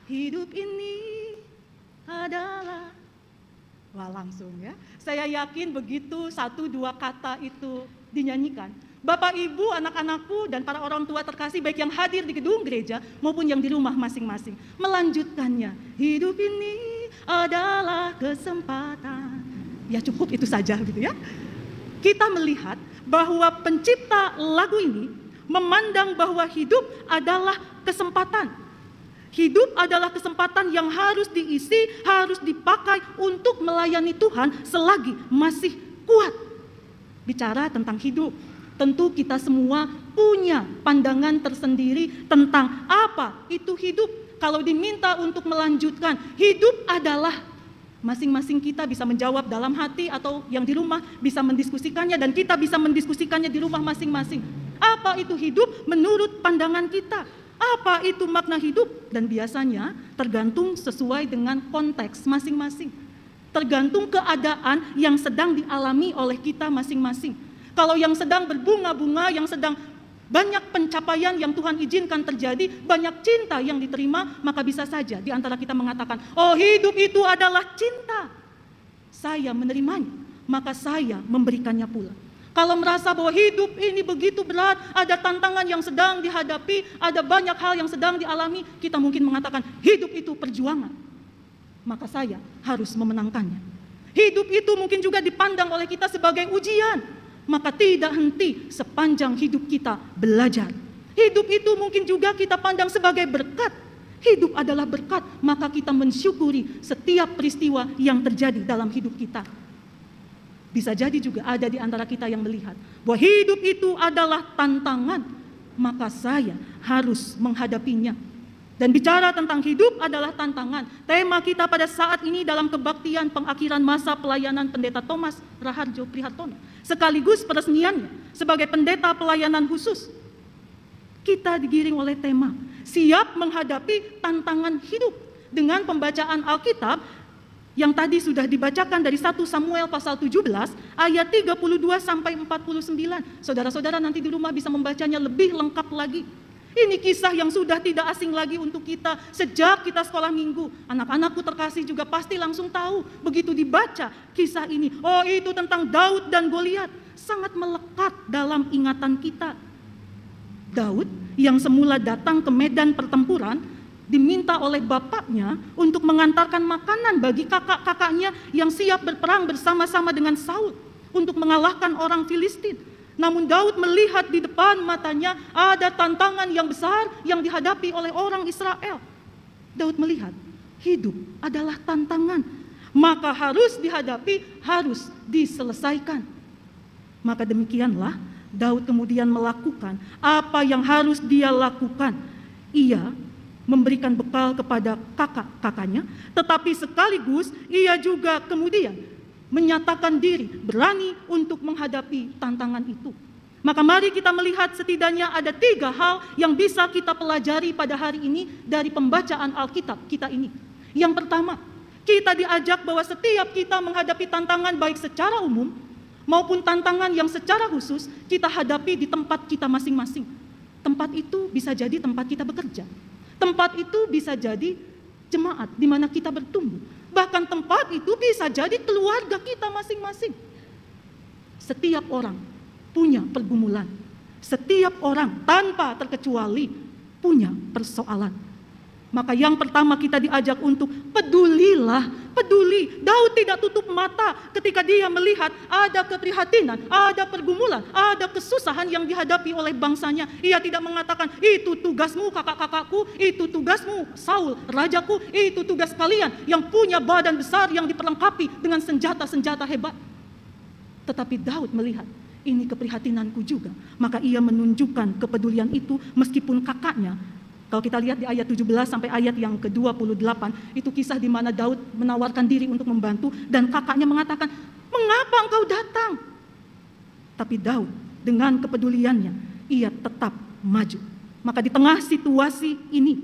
hidup ini adalah. Wah, langsung ya. Saya yakin begitu 1-2 kata itu dinyanyikan, Bapak, Ibu, anak-anakku, dan para orang tua terkasih, baik yang hadir di gedung gereja maupun yang di rumah masing-masing, melanjutkannya. Hidup ini adalah kesempatan. Ya cukup itu saja gitu ya. Kita melihat bahwa pencipta lagu ini memandang bahwa hidup adalah kesempatan. Hidup adalah kesempatan yang harus diisi, harus dipakai untuk melayani Tuhan selagi masih kuat. Bicara tentang hidup, tentu kita semua punya pandangan tersendiri tentang apa itu hidup. Kalau diminta untuk melanjutkan, hidup adalah, masing-masing kita bisa menjawab dalam hati atau yang di rumah bisa mendiskusikannya, dan kita bisa mendiskusikannya di rumah masing-masing. Apa itu hidup menurut pandangan kita? Apa itu makna hidup? Dan biasanya tergantung sesuai dengan konteks masing-masing. Tergantung keadaan yang sedang dialami oleh kita masing-masing. Kalau yang sedang berbunga-bunga, yang sedang banyak pencapaian yang Tuhan izinkan terjadi, banyak cinta yang diterima, maka bisa saja di antara kita mengatakan, oh hidup itu adalah cinta. Saya menerimanya, maka saya memberikannya pula. Kalau merasa bahwa hidup ini begitu berat, ada tantangan yang sedang dihadapi, ada banyak hal yang sedang dialami, kita mungkin mengatakan hidup itu perjuangan, maka saya harus memenangkannya. Hidup itu mungkin juga dipandang oleh kita sebagai ujian, maka tidak henti sepanjang hidup kita belajar. Hidup itu mungkin juga kita pandang sebagai berkat. Hidup adalah berkat, maka kita mensyukuri setiap peristiwa yang terjadi dalam hidup kita. Bisa jadi juga ada di antara kita yang melihat bahwa hidup itu adalah tantangan, maka saya harus menghadapinya. Dan bicara tentang hidup adalah tantangan, tema kita pada saat ini dalam kebaktian pengakhiran masa pelayanan Pendeta Thomas Raharjo Prihartono, sekaligus peresmiannya sebagai pendeta pelayanan khusus. Kita digiring oleh tema siap menghadapi tantangan hidup dengan pembacaan Alkitab yang tadi sudah dibacakan dari 1 Samuel pasal 17 ayat 32 sampai 49. Saudara-saudara nanti di rumah bisa membacanya lebih lengkap lagi. Ini kisah yang sudah tidak asing lagi untuk kita sejak kita sekolah minggu. Anak-anakku terkasih juga pasti langsung tahu begitu dibaca kisah ini. Oh, itu tentang Daud dan Goliat, sangat melekat dalam ingatan kita. Daud yang semula datang ke medan pertempuran diminta oleh bapaknya untuk mengantarkan makanan bagi kakak-kakaknya yang siap berperang bersama-sama dengan Saul untuk mengalahkan orang Filistin. Namun Daud melihat di depan matanya ada tantangan yang besar yang dihadapi oleh orang Israel. Daud melihat hidup adalah tantangan, maka harus dihadapi, harus diselesaikan. Maka demikianlah Daud kemudian melakukan apa yang harus dia lakukan. Ia memberikan bekal kepada kakak-kakaknya, tetapi sekaligus ia juga kemudian menyatakan diri berani untuk menghadapi tantangan itu. Maka mari kita melihat setidaknya ada 3 hal yang bisa kita pelajari pada hari ini dari pembacaan Alkitab kita ini. Yang pertama, kita diajak bahwa setiap kita menghadapi tantangan baik secara umum maupun tantangan yang secara khusus kita hadapi di tempat kita masing-masing. Tempat itu bisa jadi tempat kita bekerja. Tempat itu bisa jadi jemaat di mana kita bertumbuh. Bahkan tempat itu bisa jadi keluarga kita masing-masing. Setiap orang punya pergumulan. Setiap orang tanpa terkecuali punya persoalan. Maka yang pertama kita diajak untuk pedulilah, peduli. Daud tidak tutup mata ketika dia melihat ada keprihatinan, ada pergumulan, ada kesusahan yang dihadapi oleh bangsanya. Ia tidak mengatakan, itu tugasmu kakak-kakakku, itu tugasmu Saul, rajaku, itu tugas kalian yang punya badan besar yang diperlengkapi dengan senjata-senjata hebat. Tetapi Daud melihat, ini keprihatinanku juga. Maka ia menunjukkan kepedulian itu meskipun kakaknya. Kalau kita lihat di ayat 17 sampai ayat yang ke-28, itu kisah di mana Daud menawarkan diri untuk membantu dan kakaknya mengatakan, "Mengapa engkau datang?" Tapi Daud dengan kepeduliannya, ia tetap maju. Maka di tengah situasi ini,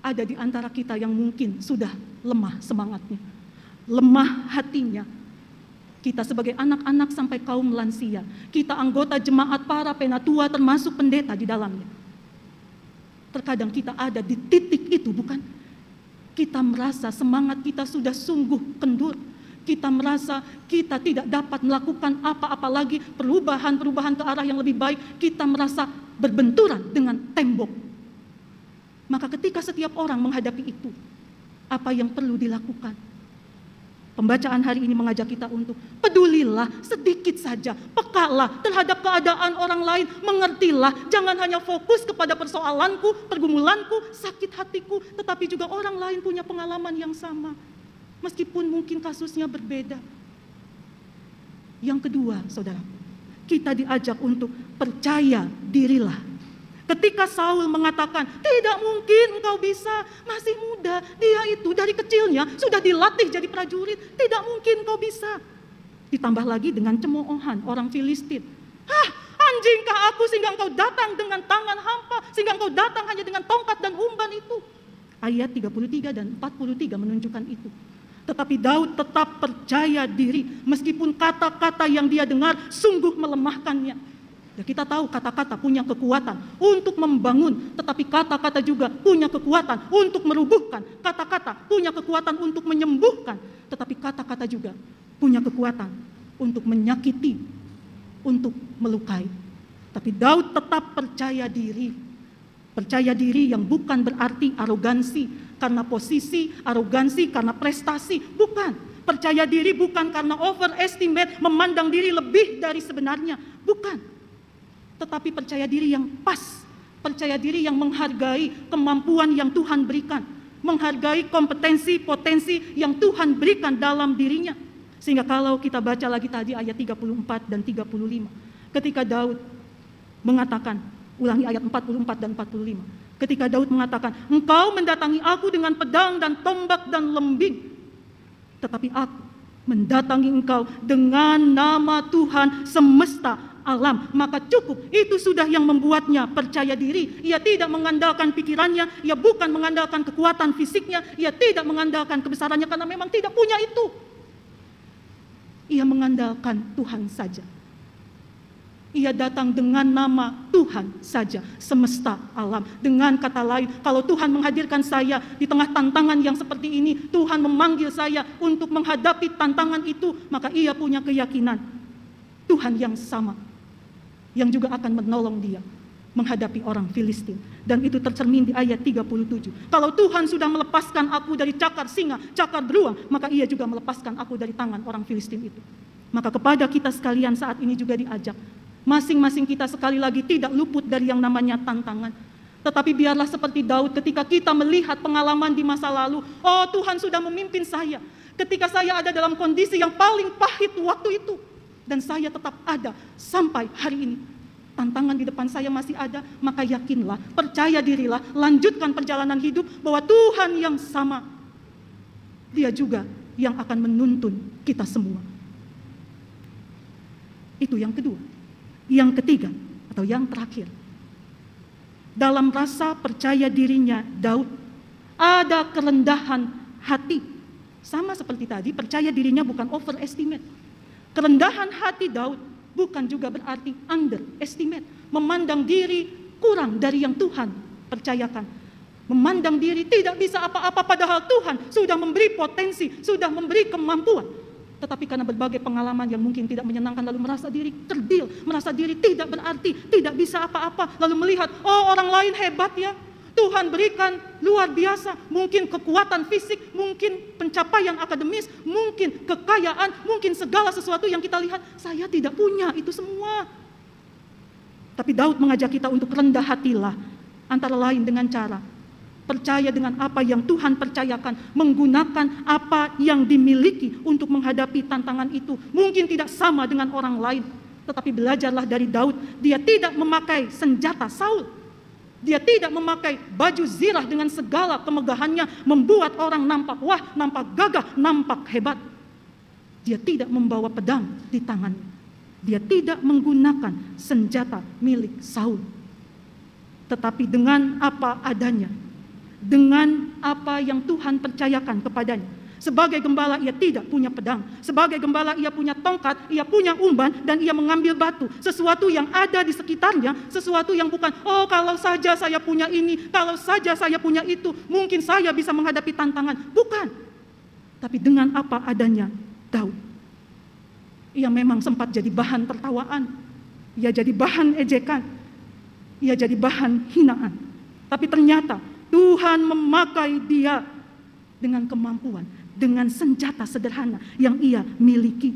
ada di antara kita yang mungkin sudah lemah semangatnya, lemah hatinya. Kita sebagai anak-anak sampai kaum lansia, kita anggota jemaat para penatua termasuk pendeta di dalamnya. Terkadang kita ada di titik itu, bukan? kita merasa semangat kita sudah sungguh kendur. Kita merasa kita tidak dapat melakukan apa-apa lagi, perubahan-perubahan ke arah yang lebih baik. Kita merasa berbenturan dengan tembok. Maka ketika setiap orang menghadapi itu, apa yang perlu dilakukan? Pembacaan hari ini mengajak kita untuk pedulilah sedikit saja, pekalah terhadap keadaan orang lain, mengertilah, jangan hanya fokus kepada persoalanku, pergumulanku, sakit hatiku, tetapi juga orang lain punya pengalaman yang sama, meskipun mungkin kasusnya berbeda. Yang kedua, saudara, kita diajak untuk percaya dirilah. Ketika Saul mengatakan, tidak mungkin engkau bisa, masih muda, dia itu dari kecilnya sudah dilatih jadi prajurit, tidak mungkin engkau bisa. Ditambah lagi dengan cemoohan orang Filistin. Anjingkah aku sehingga engkau datang dengan tangan hampa, sehingga engkau datang hanya dengan tongkat dan umban itu. Ayat 33 dan 43 menunjukkan itu. Tetapi Daud tetap percaya diri, meskipun kata-kata yang dia dengar sungguh melemahkannya. Ya, kita tahu kata-kata punya kekuatan untuk membangun, tetapi kata-kata juga punya kekuatan untuk merubuhkan. Kata-kata punya kekuatan untuk menyembuhkan, tetapi kata-kata juga punya kekuatan untuk menyakiti, untuk melukai. Tapi Daud tetap percaya diri. Percaya diri yang bukan berarti arogansi karena posisi, arogansi karena prestasi, bukan. Percaya diri bukan karena overestimate, memandang diri lebih dari sebenarnya, bukan. Tetapi percaya diri yang pas, percaya diri yang menghargai kemampuan yang Tuhan berikan, menghargai kompetensi, potensi yang Tuhan berikan dalam dirinya. Sehingga kalau kita baca lagi tadi ayat 34 dan 35, ketika Daud mengatakan, ulangi ayat 44 dan 45, ketika Daud mengatakan, engkau mendatangi aku dengan pedang dan tombak dan lembing, tetapi aku mendatangi engkau dengan nama Tuhan semesta alam, maka cukup, itu sudah yang membuatnya percaya diri. Ia tidak mengandalkan pikirannya, ia bukan mengandalkan kekuatan fisiknya, ia tidak mengandalkan kebesarannya karena memang tidak punya itu. Ia mengandalkan Tuhan saja. Ia datang dengan nama Tuhan saja, semesta alam. Dengan kata lain, kalau Tuhan menghadirkan saya di tengah tantangan yang seperti ini, Tuhan memanggil saya untuk menghadapi tantangan itu, maka ia punya keyakinan Tuhan yang sama, yang juga akan menolong dia menghadapi orang Filistin. Dan itu tercermin di ayat 37. Kalau Tuhan sudah melepaskan aku dari cakar singa, cakar beruang, maka ia juga melepaskan aku dari tangan orang Filistin itu. Maka kepada kita sekalian saat ini juga diajak, masing-masing kita sekali lagi tidak luput dari yang namanya tantangan. Tetapi biarlah seperti Daud, ketika kita melihat pengalaman di masa lalu, oh Tuhan sudah memimpin saya, ketika saya ada dalam kondisi yang paling pahit waktu itu, dan saya tetap ada sampai hari ini. Tantangan di depan saya masih ada, maka yakinlah, percaya dirilah, lanjutkan perjalanan hidup bahwa Tuhan yang sama, Dia juga yang akan menuntun kita semua. Itu yang kedua. Yang ketiga atau yang terakhir, dalam rasa percaya dirinya Daud ada kerendahan hati. Sama seperti tadi, percaya dirinya bukan overestimate. Kerendahan hati Daud bukan juga berarti underestimate, memandang diri kurang dari yang Tuhan percayakan. Memandang diri tidak bisa apa-apa padahal Tuhan sudah memberi potensi, sudah memberi kemampuan. Tetapi karena berbagai pengalaman yang mungkin tidak menyenangkan, lalu merasa diri kerdil, merasa diri tidak berarti, tidak bisa apa-apa. Lalu melihat, oh orang lain hebat ya, Tuhan berikan luar biasa, mungkin kekuatan fisik, mungkin pencapaian akademis, mungkin kekayaan, mungkin segala sesuatu yang kita lihat, saya tidak punya itu semua. Tapi Daud mengajak kita untuk rendah hatilah, antara lain dengan cara percaya dengan apa yang Tuhan percayakan, menggunakan apa yang dimiliki untuk menghadapi tantangan itu. Mungkin tidak sama dengan orang lain, tetapi belajarlah dari Daud, dia tidak memakai senjata Saul. Dia tidak memakai baju zirah dengan segala kemegahannya, membuat orang nampak wah, nampak gagah, nampak hebat. Dia tidak membawa pedang di tangannya. Dia tidak menggunakan senjata milik Saul. Tetapi dengan apa adanya, dengan apa yang Tuhan percayakan kepadanya, Sebagai gembala ia tidak punya pedang. Sebagai gembala ia punya tongkat, ia punya umban, dan ia mengambil batu. Sesuatu yang ada di sekitarnya, sesuatu yang bukan, oh kalau saja saya punya ini, kalau saja saya punya itu, mungkin saya bisa menghadapi tantangan. Bukan. Tapi dengan apa adanya Daud. Ia memang sempat jadi bahan tertawaan. Ia jadi bahan ejekan. Ia jadi bahan hinaan. Tapi ternyata Tuhan memakai dia dengan kemampuan, dengan senjata sederhana yang ia miliki.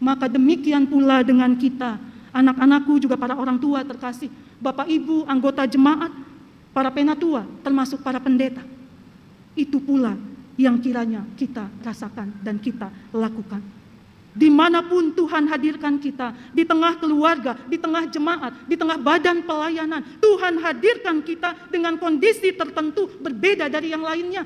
Maka demikian pula dengan kita, anak-anakku juga para orang tua terkasih, Bapak Ibu, anggota jemaat, para penatua, termasuk para pendeta. Itu pula yang kiranya kita rasakan dan kita lakukan. Dimanapun Tuhan hadirkan kita, di tengah keluarga, di tengah jemaat, di tengah badan pelayanan, Tuhan hadirkan kita dengan kondisi tertentu berbeda dari yang lainnya.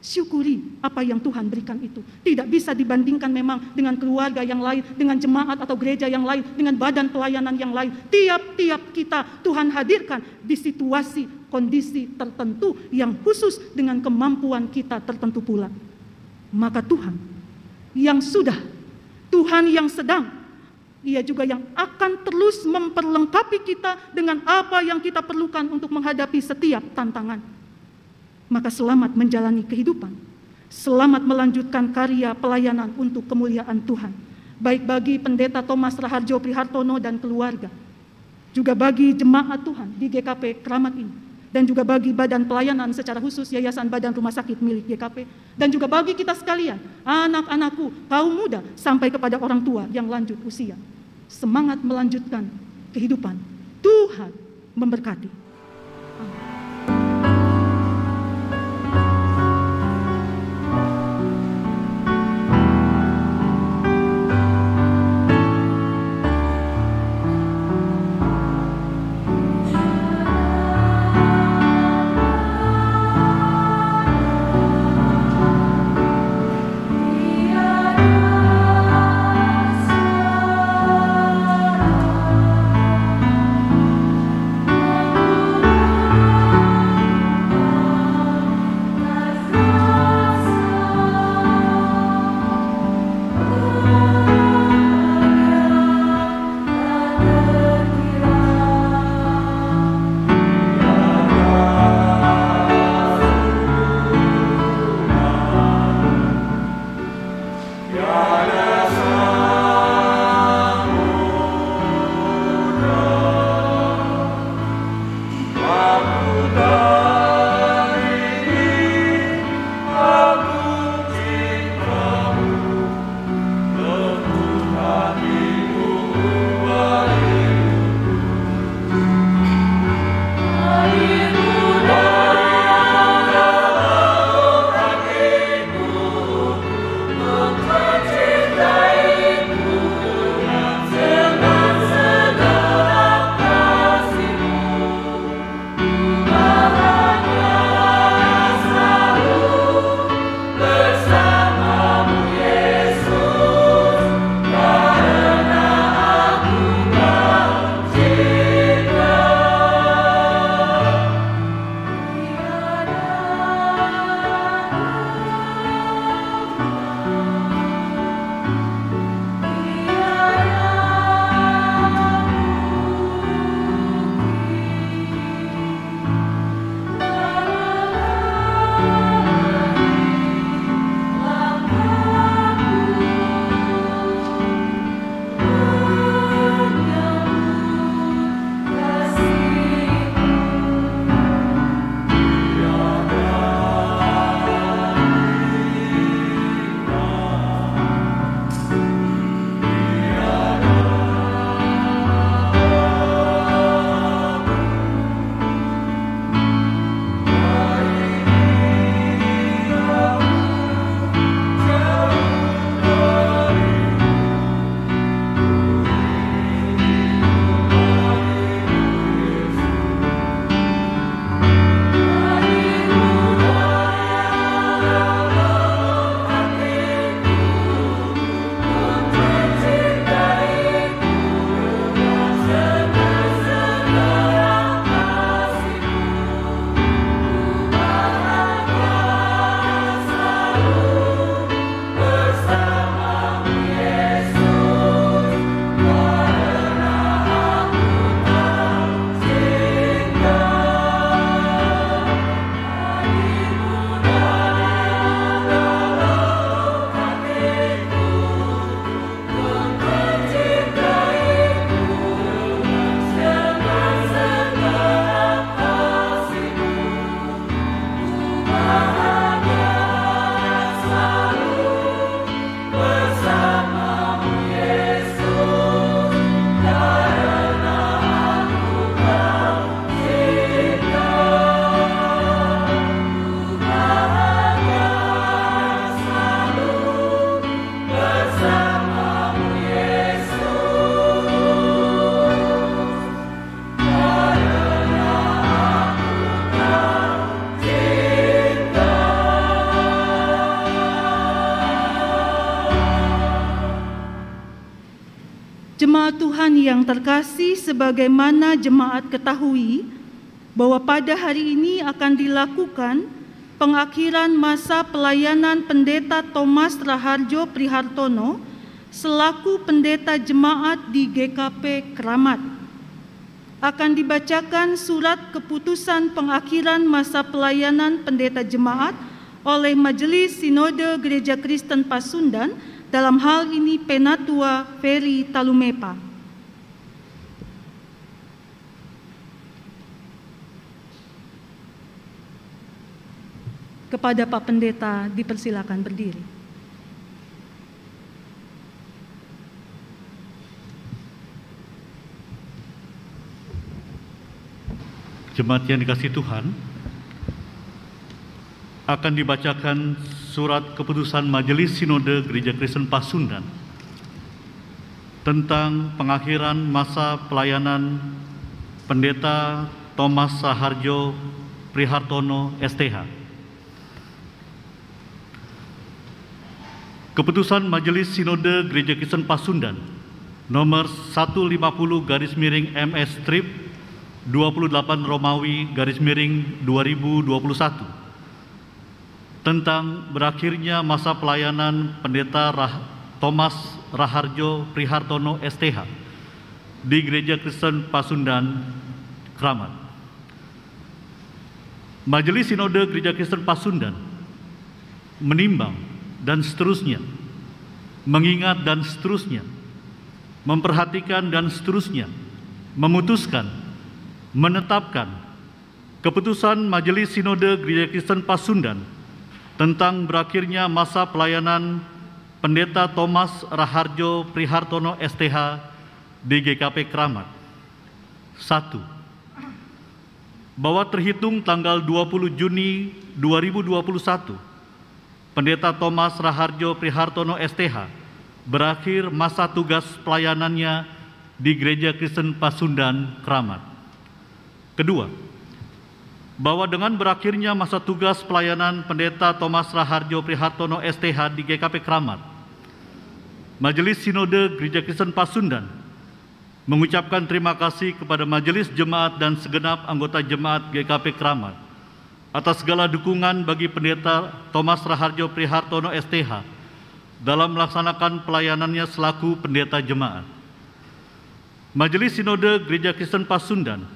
Syukuri apa yang Tuhan berikan itu. Tidak bisa dibandingkan memang dengan keluarga yang lain, dengan jemaat atau gereja yang lain, dengan badan pelayanan yang lain. Tiap-tiap kita Tuhan hadirkan di situasi, kondisi tertentu yang khusus dengan kemampuan kita tertentu pula. Maka Tuhan yang sudah, Tuhan yang sedang, Ia juga yang akan terus memperlengkapi kita dengan apa yang kita perlukan untuk menghadapi setiap tantangan. Maka selamat menjalani kehidupan, selamat melanjutkan karya pelayanan untuk kemuliaan Tuhan. Baik bagi Pendeta Thomas Raharjo Prihartono dan keluarga, juga bagi jemaat Tuhan di GKP Keramat ini, dan juga bagi badan pelayanan secara khusus Yayasan Badan Rumah Sakit milik GKP, dan juga bagi kita sekalian, anak-anakku, kaum muda, sampai kepada orang tua yang lanjut usia. Semangat melanjutkan kehidupan. Tuhan memberkati. Amin. Tuhan yang terkasih, sebagaimana jemaat ketahui bahwa pada hari ini akan dilakukan pengakhiran masa pelayanan Pendeta Thomas Raharjo Prihartono selaku pendeta jemaat di GKP Kramat. Akan dibacakan surat keputusan pengakhiran masa pelayanan pendeta jemaat oleh Majelis Sinode Gereja Kristen Pasundan, dalam hal ini Penatua Ferry Talumepa. Kepada Pak Pendeta dipersilakan berdiri. Jemaat yang dikasihi Tuhan, akan dibacakan surat keputusan Majelis Sinode Gereja Kristen Pasundan tentang pengakhiran masa pelayanan Pendeta Thomas Raharjo Prihartono STH. Keputusan Majelis Sinode Gereja Kristen Pasundan nomor 150/MS 28 Romawi _2021 tentang berakhirnya masa pelayanan Pendeta Thomas Raharjo Prihartono STH di Gereja Kristen Pasundan, Kramat. Majelis Sinode Gereja Kristen Pasundan menimbang dan seterusnya, mengingat dan seterusnya, memperhatikan dan seterusnya, memutuskan, menetapkan keputusan Majelis Sinode Gereja Kristen Pasundan tentang berakhirnya masa pelayanan Pendeta Thomas Raharjo Prihartono STH di GKP Kramat. 1. Bahwa terhitung tanggal 20 Juni 2021, Pendeta Thomas Raharjo Prihartono STH berakhir masa tugas pelayanannya di Gereja Kristen Pasundan, Kramat. Kedua, bahwa dengan berakhirnya masa tugas pelayanan Pendeta Thomas Raharjo Prihartono STH di GKP Kramat, Majelis Sinode Gereja Kristen Pasundan mengucapkan terima kasih kepada Majelis Jemaat dan segenap anggota Jemaat GKP Kramat atas segala dukungan bagi Pendeta Thomas Raharjo Prihartono STH dalam melaksanakan pelayanannya selaku pendeta jemaat. Majelis Sinode Gereja Kristen Pasundan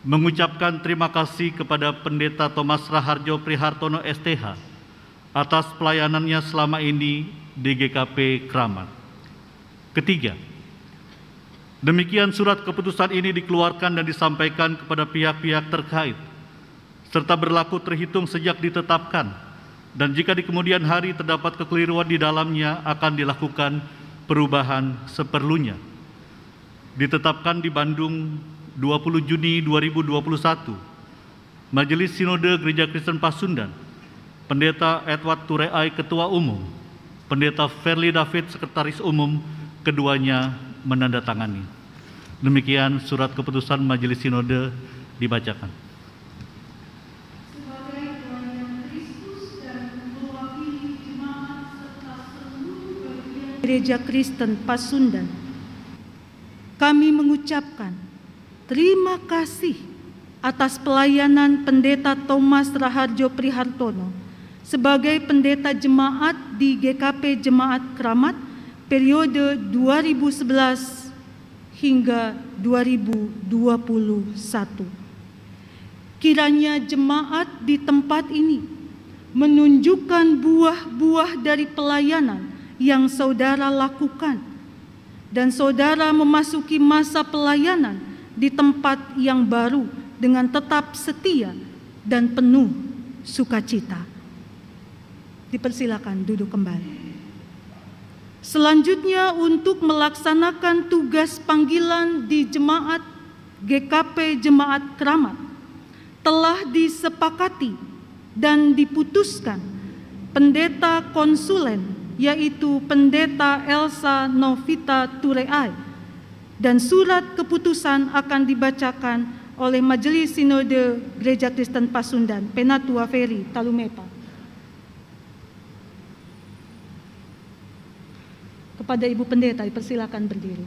mengucapkan terima kasih kepada Pendeta Thomas Raharjo Prihartono STH atas pelayanannya selama ini di GKP Kramat. Ketiga, demikian surat keputusan ini dikeluarkan dan disampaikan kepada pihak-pihak terkait, serta berlaku terhitung sejak ditetapkan, dan jika di kemudian hari terdapat kekeliruan di dalamnya akan dilakukan perubahan seperlunya. Ditetapkan di Bandung 20 Juni 2021, Majelis Sinode Gereja Kristen Pasundan, Pendeta Edward Tureai Ketua Umum, Pendeta Ferly David Sekretaris Umum, keduanya menandatangani. Demikian surat keputusan Majelis Sinode dibacakan. Sebagai pelayan Kristus dan mewakili jemaat serta seluruh bagian Gereja Kristen Pasundan, kami mengucapkan terima kasih atas pelayanan Pendeta Thomas Raharjo Prihartono sebagai pendeta jemaat di GKP Jemaat Kramat periode 2011 hingga 2021. Kiranya jemaat di tempat ini menunjukkan buah-buah dari pelayanan yang saudara lakukan, dan saudara memasuki masa pelayanan di tempat yang baru dengan tetap setia dan penuh sukacita. Dipersilakan duduk kembali. Selanjutnya, untuk melaksanakan tugas panggilan di jemaat GKP Jemaat Kramat, telah disepakati dan diputuskan pendeta konsulen, yaitu Pendeta Elsa Novita Tureai, dan surat keputusan akan dibacakan oleh Majelis Sinode Gereja Kristen Pasundan, Penatua Ferry Talumepa. Kepada Ibu Pendeta, dipersilakan berdiri.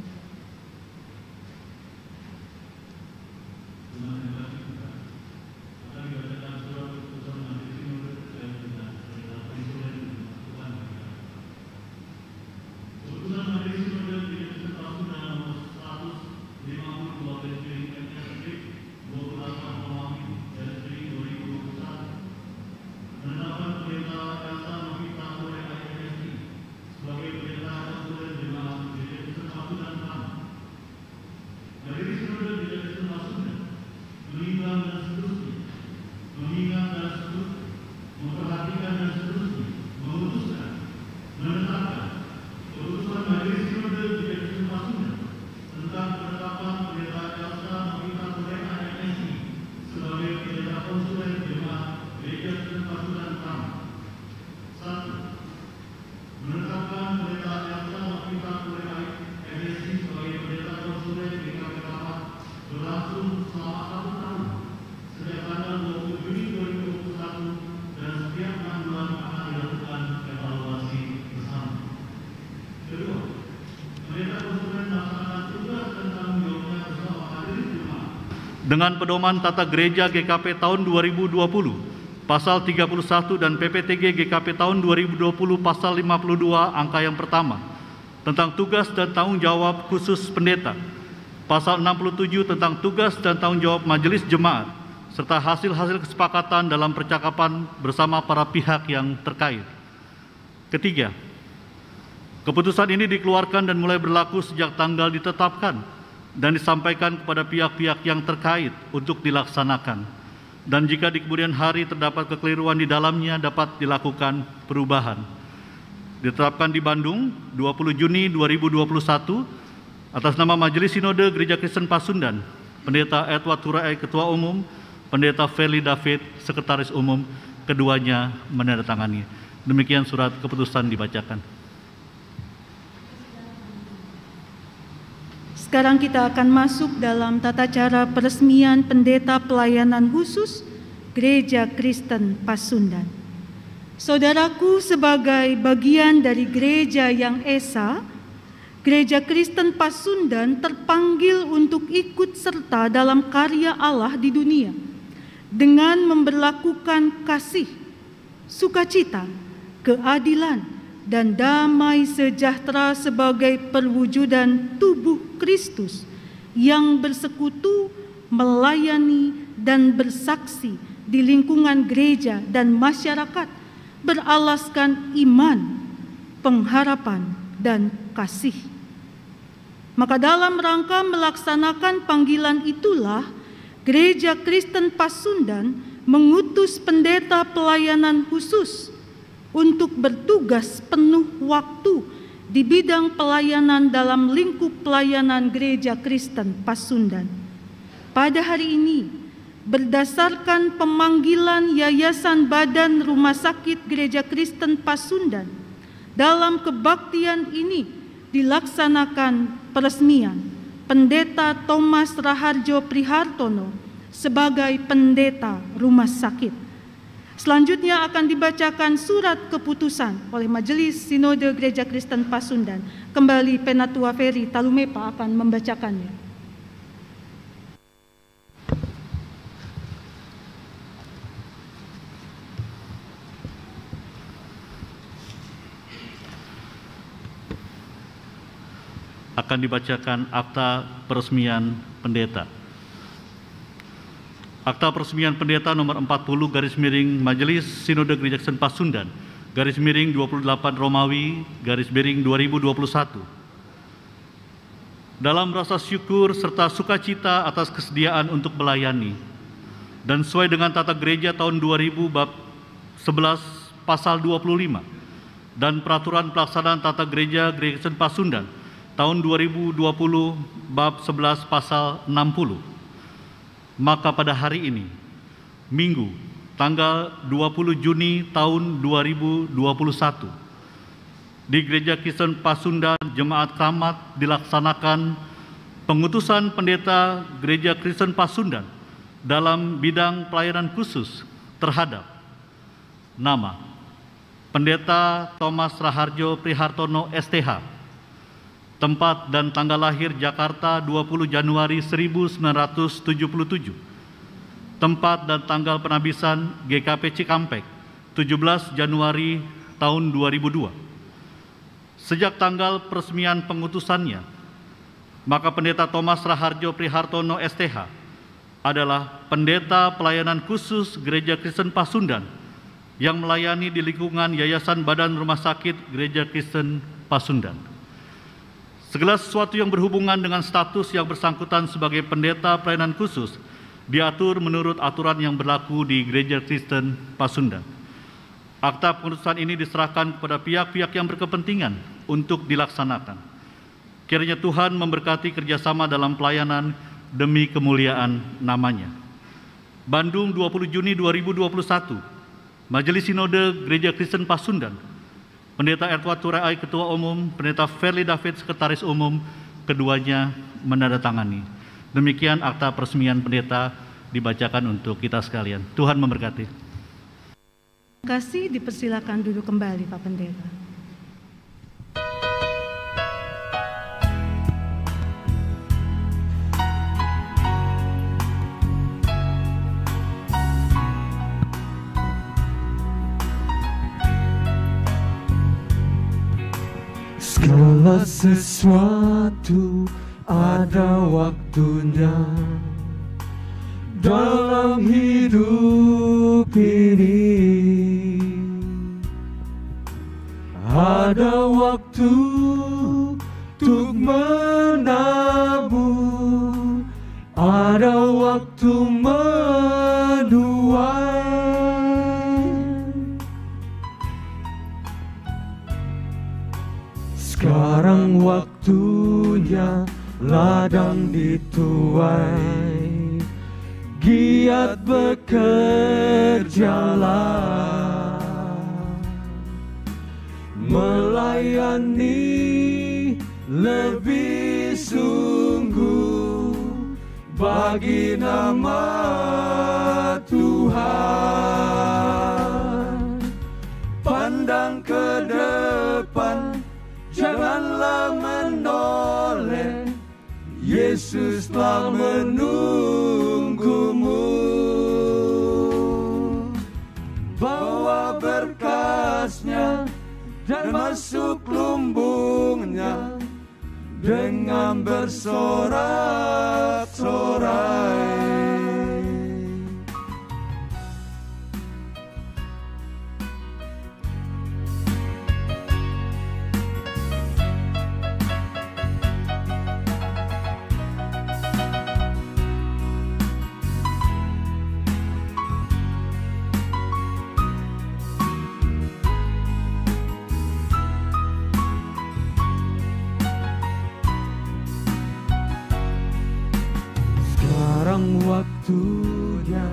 Menetapkan pendeta Elsa Novita Kureai MSc sebagai pendeta konsulen GKP Tamat berlangsung selama 1 tahun sejak tanggal 20 Juni 2021 dan setiap 6 bulan akan dilakukan evaluasi bersama. Kedua, pendeta konsulen melaksanakan tugas dan tanggung jawabnya bersama hadirin jemaat dengan pedoman tata gereja GKP tahun 2020 Pasal 31 dan PPTG GKP tahun 2020 Pasal 52 angka yang pertama tentang tugas dan tanggung jawab khusus pendeta, Pasal 67 tentang tugas dan tanggung jawab majelis jemaat, serta hasil-hasil kesepakatan dalam percakapan bersama para pihak yang terkait. Ketiga, keputusan ini dikeluarkan dan mulai berlaku sejak tanggal ditetapkan dan disampaikan kepada pihak-pihak yang terkait untuk dilaksanakan. Dan jika di kemudian hari terdapat kekeliruan di dalamnya dapat dilakukan perubahan. Ditetapkan di Bandung 20 Juni 2021 atas nama Majelis Sinode Gereja Kristen Pasundan, Pendeta Edward Turai Ketua Umum, Pendeta Feli David Sekretaris Umum, keduanya menandatangani. Demikian surat keputusan dibacakan. Sekarang kita akan masuk dalam tata cara peresmian pendeta pelayanan khusus Gereja Kristen Pasundan. Saudaraku, sebagai bagian dari gereja yang esa, Gereja Kristen Pasundan terpanggil untuk ikut serta dalam karya Allah di dunia dengan memberlakukan kasih, sukacita, keadilan, dan damai sejahtera sebagai perwujudan tubuh Kristus yang bersekutu, melayani, dan bersaksi di lingkungan gereja dan masyarakat beralaskan iman, pengharapan, dan kasih. Maka dalam rangka melaksanakan panggilan itulah Gereja Kristen Pasundan mengutus pendeta pelayanan khusus untuk bertugas penuh waktu di bidang pelayanan dalam lingkup pelayanan Gereja Kristen Pasundan. Pada hari ini, berdasarkan pemanggilan Yayasan Badan Rumah Sakit Gereja Kristen Pasundan, dalam kebaktian ini dilaksanakan peresmian Pendeta Thomas Raharjo Prihartono sebagai pendeta rumah sakit. Selanjutnya akan dibacakan surat keputusan oleh Majelis Sinode Gereja Kristen Pasundan. Kembali Penatua Ferry Talumepa akan membacakannya. Akan dibacakan akta peresmian pendeta. Akta peresmian pendeta nomor 40 garis miring Majelis Sinode Gereja Kristen Pasundan garis miring 28 Romawi garis miring 2021. Dalam rasa syukur serta sukacita atas kesediaan untuk melayani dan sesuai dengan tata gereja tahun 2000 bab 11 pasal 25 dan peraturan pelaksanaan tata gereja Gereja Kristen Pasundan tahun 2020 bab 11 pasal 60. Maka pada hari ini, Minggu, tanggal 20 Juni tahun 2021, di Gereja Kristen Pasundan Jemaat Kramat dilaksanakan pengutusan pendeta Gereja Kristen Pasundan dalam bidang pelayanan khusus terhadap nama Pendeta Thomas Raharjo Prihartono STH, tempat dan tanggal lahir Jakarta 20 Januari 1977. Tempat dan tanggal penabisan GKP Cikampek 17 Januari tahun 2002. Sejak tanggal peresmian pengutusannya, maka Pendeta Thomas Raharjo Prihartono STH adalah pendeta pelayanan khusus Gereja Kristen Pasundan yang melayani di lingkungan Yayasan Badan Rumah Sakit Gereja Kristen Pasundan. Segala sesuatu yang berhubungan dengan status yang bersangkutan sebagai pendeta pelayanan khusus diatur menurut aturan yang berlaku di Gereja Kristen Pasundan. Akta pengutusan ini diserahkan kepada pihak-pihak yang berkepentingan untuk dilaksanakan. Kiranya Tuhan memberkati kerjasama dalam pelayanan demi kemuliaan namanya. Bandung 20 Juni 2021, Majelis Sinode Gereja Kristen Pasundan, Pendeta Edward Turai Ketua Umum, Pendeta Verly David Sekretaris Umum, keduanya menandatangani. Demikian akta peresmian pendeta dibacakan untuk kita sekalian. Tuhan memberkati. Terima kasih, dipersilakan duduk kembali Pak Pendeta. Segala sesuatu ada waktunya dalam hidup ini. Ada waktu untuk menabur, ada waktu menuai. Sekarang waktunya ladang dituai, giat bekerjalah, melayani lebih sungguh bagi nama Tuhan. Pandang ke depan, janganlah menoleh, Yesus telah menunggumu. Bawa berkasnya dan masuk lumbungnya dengan bersorak-sorai. Waktunya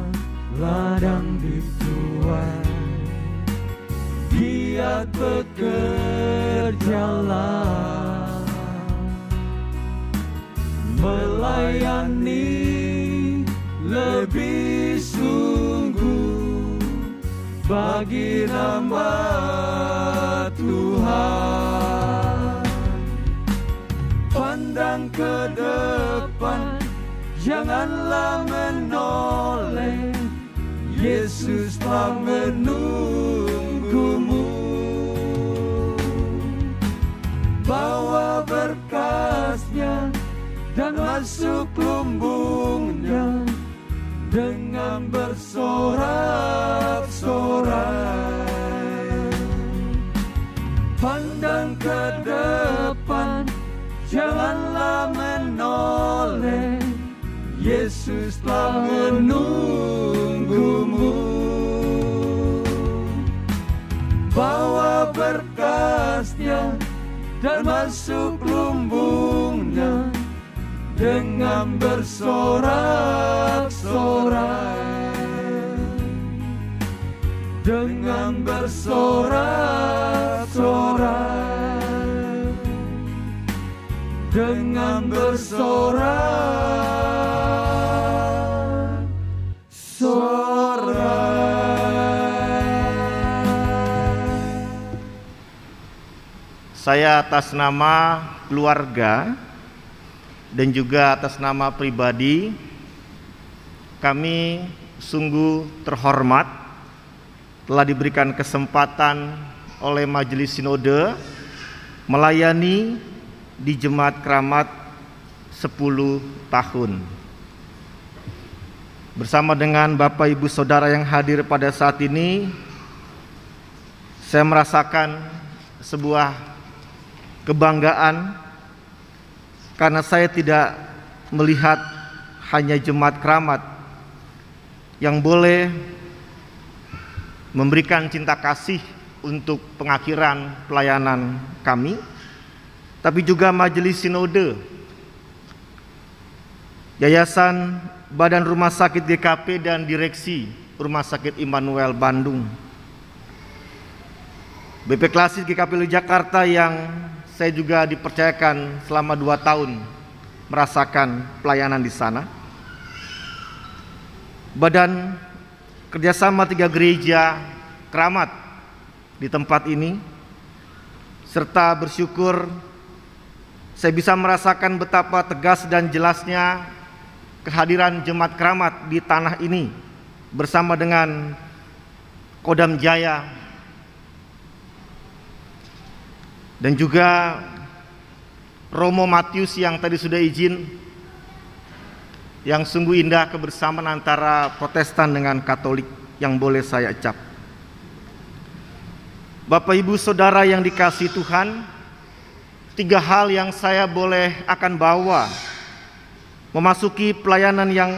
ladang dituai, giat bekerjalah, melayani lebih sungguh bagi nama Tuhan. Pandang ke depan, janganlah menoleh, Yesus telah menunggumu. Bawa berkasnya dan masuk lumbungnya dengan bersorak-sorai. Pandang ke depan, janganlah menoleh, Yesus telah menunggumu. Bawa berkasnya dan masuk lumbungnya dengan bersorak-sorai, dengan bersorak-sorai, dengan bersorak. Saya atas nama keluarga dan juga atas nama pribadi, kami sungguh terhormat telah diberikan kesempatan oleh Majelis Sinode melayani di Jemaat Keramat 10 tahun. Bersama dengan Bapak Ibu Saudara yang hadir pada saat ini, saya merasakan sebuah kebanggaan karena saya tidak melihat hanya Jemaat Keramat yang boleh memberikan cinta kasih untuk pengakhiran pelayanan kami, tapi juga Majelis Sinode, Yayasan Badan Rumah Sakit GKP dan Direksi Rumah Sakit Immanuel Bandung BP Klasis GKP Jakarta yang saya juga dipercayakan selama 2 tahun merasakan pelayanan di sana. Badan kerjasama 3 gereja Keramat di tempat ini, serta bersyukur saya bisa merasakan betapa tegas dan jelasnya kehadiran Jemaat Keramat di tanah ini bersama dengan Kodam Jaya dan juga Romo Matius yang tadi sudah izin, yang sungguh indah kebersamaan antara Protestan dengan Katolik yang boleh saya ucap. Bapak Ibu Saudara yang dikasihi Tuhan, 3 hal yang saya boleh akan bawa memasuki pelayanan yang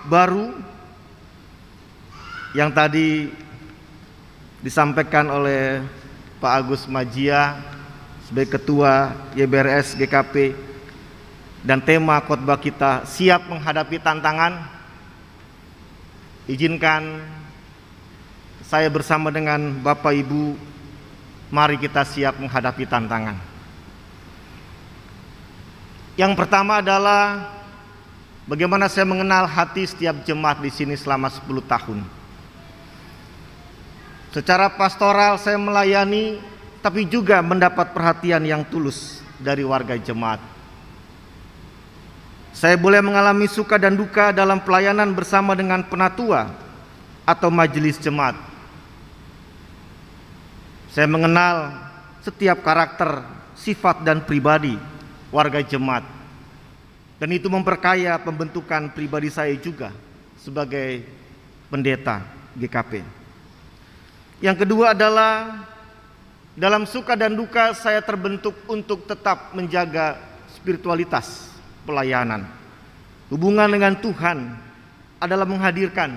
baru yang tadi disampaikan oleh Pak Agus Majia sebagai Ketua YBRS GKP, dan tema khotbah kita siap menghadapi tantangan. Izinkan saya bersama dengan Bapak Ibu, mari kita siap menghadapi tantangan. Yang pertama adalah bagaimana saya mengenal hati setiap jemaat di sini selama 10 tahun. Secara pastoral saya melayani, tapi juga mendapat perhatian yang tulus dari warga jemaat. Saya boleh mengalami suka dan duka dalam pelayanan bersama dengan penatua atau majelis jemaat. Saya mengenal setiap karakter, sifat dan pribadi warga jemaat, dan itu memperkaya pembentukan pribadi saya juga sebagai pendeta GKP. Yang kedua adalah dalam suka dan duka saya terbentuk untuk tetap menjaga spiritualitas pelayanan. Hubungan dengan Tuhan adalah menghadirkan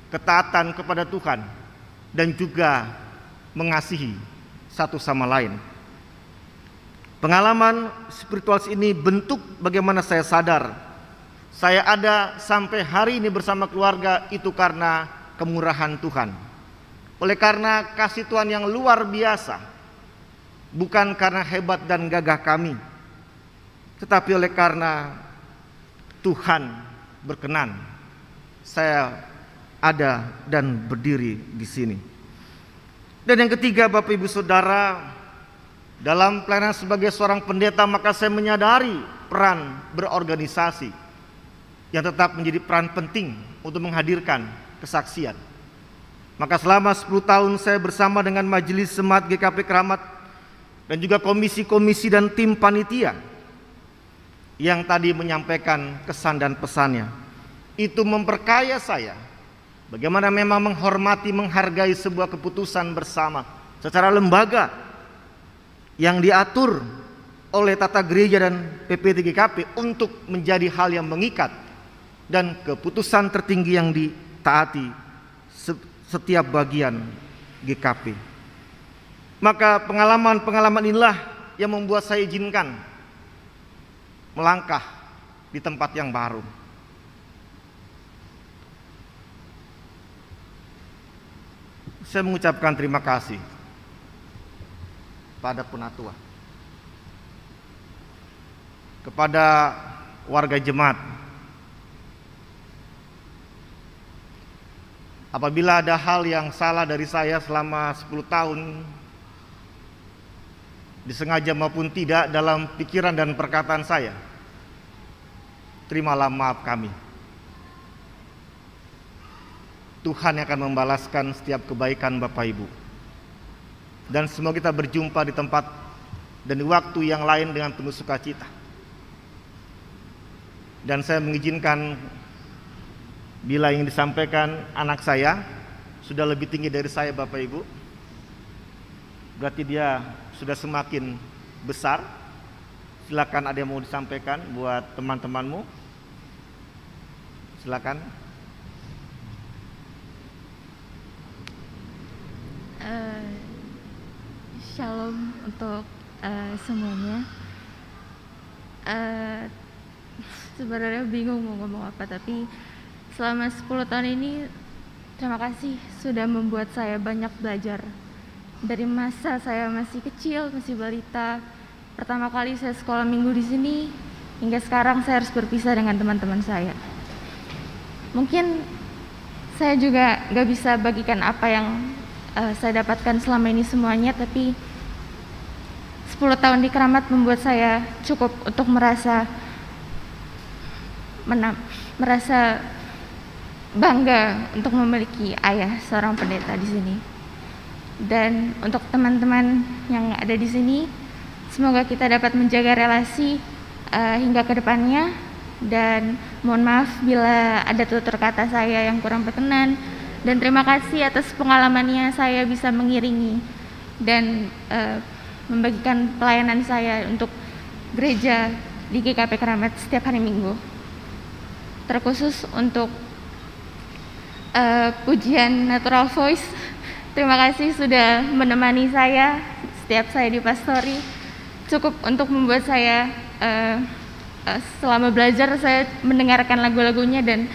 ketaatan kepada Tuhan dan juga mengasihi satu sama lain. Pengalaman spiritualis ini bentuk bagaimana saya sadar saya ada sampai hari ini bersama keluarga itu karena kemurahan Tuhan. Oleh karena kasih Tuhan yang luar biasa, bukan karena hebat dan gagah kami, tetapi oleh karena Tuhan berkenan saya ada dan berdiri di sini. Dan yang ketiga, Bapak Ibu Saudara, dalam pelayanan sebagai seorang pendeta, maka saya menyadari peran berorganisasi yang tetap menjadi peran penting untuk menghadirkan kesaksian. Maka selama 10 tahun saya bersama dengan Majelis Jemaat GKP Keramat dan juga komisi-komisi dan tim panitia yang tadi menyampaikan kesan dan pesannya, itu memperkaya saya bagaimana memang menghormati, menghargai sebuah keputusan bersama secara lembaga yang diatur oleh tata gereja dan PPT GKP untuk menjadi hal yang mengikat dan keputusan tertinggi yang ditaati setiap bagian GKP. Maka pengalaman-pengalaman inilah yang membuat saya izinkan melangkah di tempat yang baru. Saya mengucapkan terima kasih pada penatua, kepada warga jemaat. Apabila ada hal yang salah dari saya selama 10 tahun, disengaja maupun tidak dalam pikiran dan perkataan saya, terimalah maaf kami. Tuhan yang akan membalaskan setiap kebaikan Bapak Ibu. Dan semoga kita berjumpa di tempat dan di waktu yang lain dengan penuh sukacita. Dan saya mengizinkan, bila ingin disampaikan anak saya sudah lebih tinggi dari saya Bapak Ibu, berarti dia sudah semakin besar. Silakan, ada yang mau disampaikan buat teman-temanmu? Silakan. Shalom untuk semuanya. Sebenarnya bingung mau ngomong apa, tapi selama 10 tahun ini terima kasih sudah membuat saya banyak belajar Dari masa saya masih kecil, masih balita, pertama kali saya sekolah minggu di sini, hingga sekarang saya harus berpisah dengan teman-teman saya. Mungkin saya juga nggak bisa bagikan apa yang saya dapatkan selama ini semuanya, tapi 10 tahun di Keramat membuat saya cukup untuk merasa bangga untuk memiliki ayah seorang pendeta di sini. Dan untuk teman-teman yang ada di sini, semoga kita dapat menjaga relasi hingga ke depannya. Dan mohon maaf bila ada tutur kata saya yang kurang berkenan. Dan terima kasih atas pengalamannya saya bisa mengiringi dan membagikan pelayanan saya untuk gereja di GKP Keramat setiap hari Minggu. Terkhusus untuk pujian Natural Voice, terima kasih sudah menemani saya setiap saya di pastori. Cukup untuk membuat saya selama belajar saya mendengarkan lagu-lagunya dan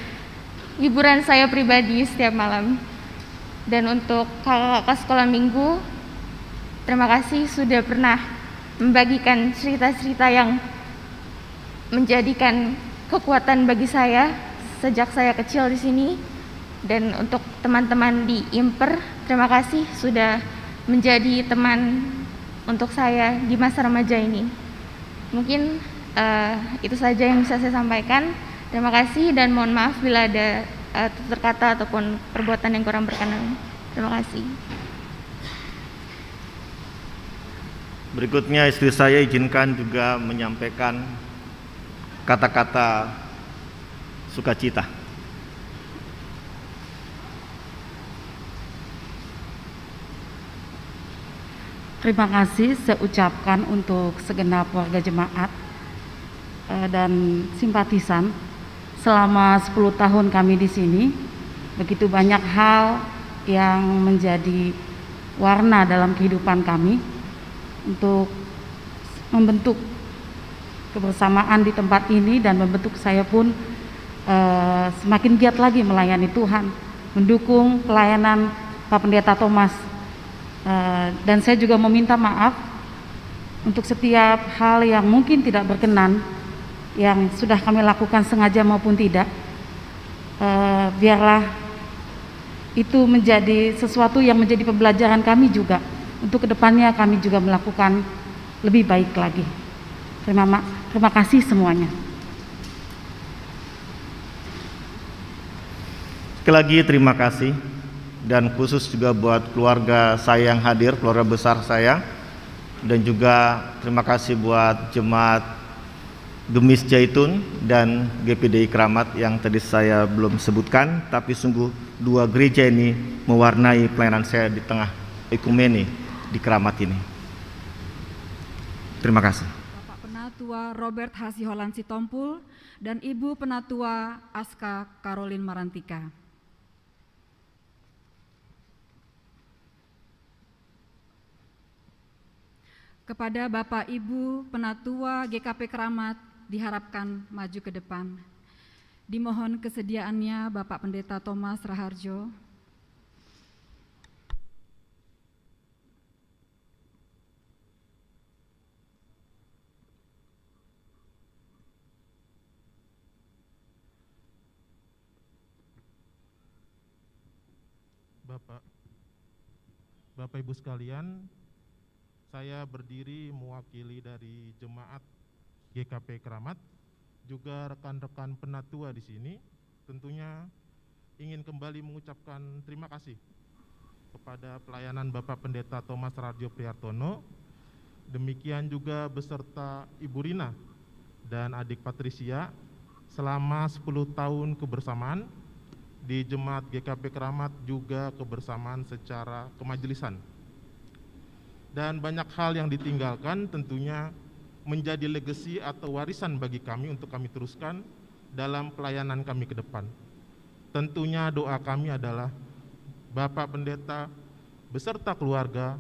hiburan saya pribadi setiap malam. Dan untuk kakak-kakak sekolah minggu, terima kasih sudah pernah membagikan cerita-cerita yang menjadikan kekuatan bagi saya sejak saya kecil di sini. Dan untuk teman-teman di Imper, terima kasih sudah menjadi teman untuk saya di masa remaja ini. Mungkin itu saja yang bisa saya sampaikan. Terima kasih dan mohon maaf bila ada tutur kata ataupun perbuatan yang kurang berkenan. Terima kasih. Berikutnya istri saya izinkan juga menyampaikan kata-kata sukacita. Terima kasih saya ucapkan untuk segenap warga jemaat dan simpatisan. Selama 10 tahun kami di sini, begitu banyak hal yang menjadi warna dalam kehidupan kami untuk membentuk kebersamaan di tempat ini dan membentuk saya pun semakin giat lagi melayani Tuhan, mendukung pelayanan Pak Pendeta Thomas. Dan saya juga meminta maaf untuk setiap hal yang mungkin tidak berkenan yang sudah kami lakukan sengaja maupun tidak. Biarlah itu menjadi sesuatu yang menjadi pembelajaran kami juga untuk kedepannya kami juga melakukan lebih baik lagi. Terima kasih semuanya. Sekali lagi terima kasih, dan khusus juga buat keluarga saya yang hadir, keluarga besar saya, dan juga terima kasih buat jemaat Gemis Jaitun dan GPDI Keramat yang tadi saya belum sebutkan, tapi sungguh dua gereja ini mewarnai pelayanan saya di tengah ekumene di Keramat ini. Terima kasih. Bapak Penatua Robert Hasiholan Sitompul dan Ibu Penatua Aska Caroline Marantika. Kepada Bapak Ibu Penatua GKP Keramat diharapkan maju ke depan. Dimohon kesediaannya Bapak Pendeta Thomas Raharjo. Bapak Ibu sekalian, saya berdiri mewakili dari jemaat GKP Keramat, juga rekan-rekan penatua di sini. Tentunya ingin kembali mengucapkan terima kasih kepada pelayanan Bapak Pendeta Thomas Raharjo Prihartono, demikian juga beserta Ibu Rina dan adik Patricia selama 10 tahun kebersamaan di jemaat GKP Keramat, juga kebersamaan secara kemajelisan. Dan banyak hal yang ditinggalkan tentunya menjadi legacy atau warisan bagi kami untuk kami teruskan dalam pelayanan kami ke depan. Tentunya doa kami adalah Bapak Pendeta beserta keluarga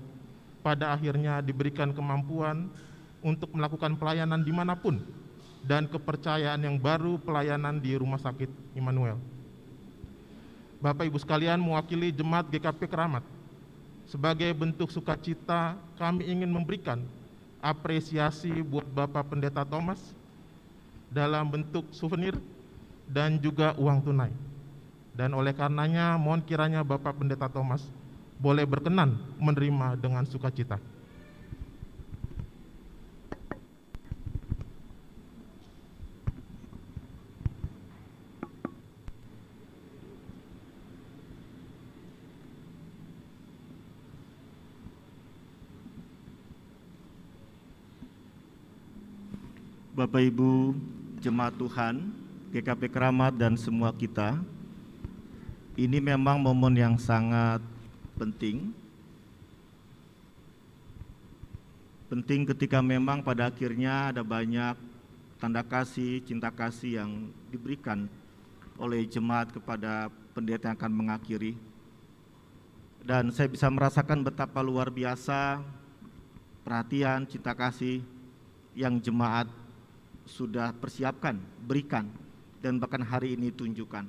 pada akhirnya diberikan kemampuan untuk melakukan pelayanan dimanapun dan kepercayaan yang baru pelayanan di Rumah Sakit Immanuel. Bapak Ibu sekalian, mewakili jemaat GKP Keramat, sebagai bentuk sukacita kami ingin memberikan apresiasi buat Bapak Pendeta Thomas dalam bentuk souvenir dan juga uang tunai. Dan oleh karenanya mohon kiranya Bapak Pendeta Thomas boleh berkenan menerima dengan sukacita. Bapak Ibu jemaat Tuhan, GKP Keramat dan semua kita, ini memang momen yang sangat penting. Penting ketika memang pada akhirnya ada banyak tanda kasih, cinta kasih yang diberikan oleh jemaat kepada pendeta yang akan mengakhiri. Dan saya bisa merasakan betapa luar biasa perhatian, cinta kasih yang jemaat sudah persiapkan, berikan, dan bahkan hari ini tunjukkan.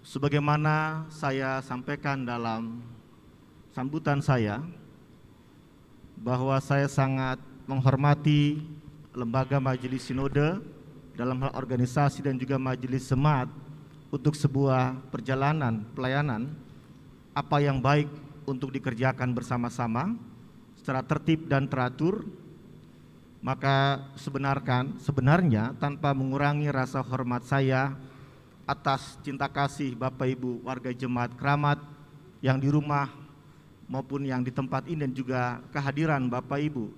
Sebagaimana saya sampaikan dalam sambutan saya, bahwa saya sangat menghormati lembaga Majelis Sinode dalam hal organisasi dan juga Majelis Jemaat untuk sebuah perjalanan pelayanan apa yang baik untuk dikerjakan bersama-sama secara tertib dan teratur. Maka sebenarnya tanpa mengurangi rasa hormat saya atas cinta kasih Bapak Ibu warga jemaat Keramat yang di rumah maupun yang di tempat ini, dan juga kehadiran Bapak Ibu,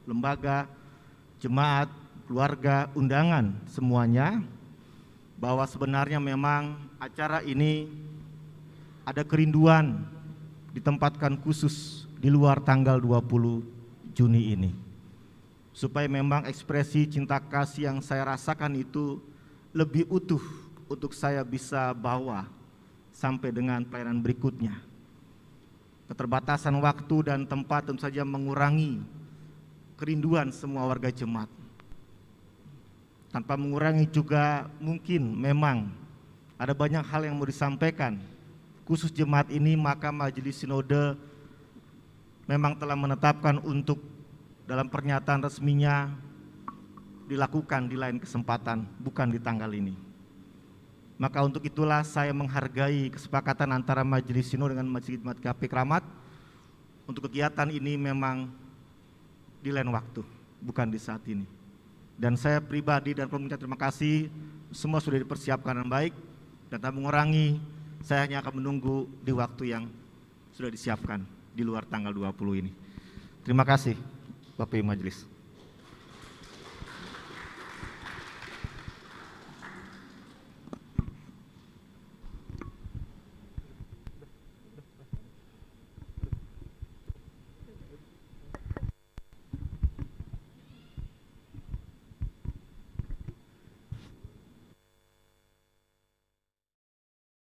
lembaga, jemaat, keluarga, undangan semuanya, bahwa sebenarnya memang acara ini ada kerinduan ditempatkan khusus di luar tanggal 20 Juni ini. Supaya memang ekspresi cinta kasih yang saya rasakan itu lebih utuh untuk saya bisa bawa sampai dengan pelayanan berikutnya. Keterbatasan waktu dan tempat tentu saja mengurangi kerinduan semua warga jemaat. Tanpa mengurangi juga mungkin memang ada banyak hal yang mau disampaikan. Khusus jemaat ini, maka Majelis Sinode memang telah menetapkan untuk dalam pernyataan resminya dilakukan di lain kesempatan, bukan di tanggal ini. Maka untuk itulah saya menghargai kesepakatan antara Majelis Sinode dengan Majelis Jemaat GKP Keramat untuk kegiatan ini memang di lain waktu, bukan di saat ini. Dan saya pribadi dan pemerintah terima kasih, semua sudah dipersiapkan dengan baik, dan tak mengurangi, saya hanya akan menunggu di waktu yang sudah disiapkan di luar tanggal 20 ini. Terima kasih Bapak Ibu Majelis.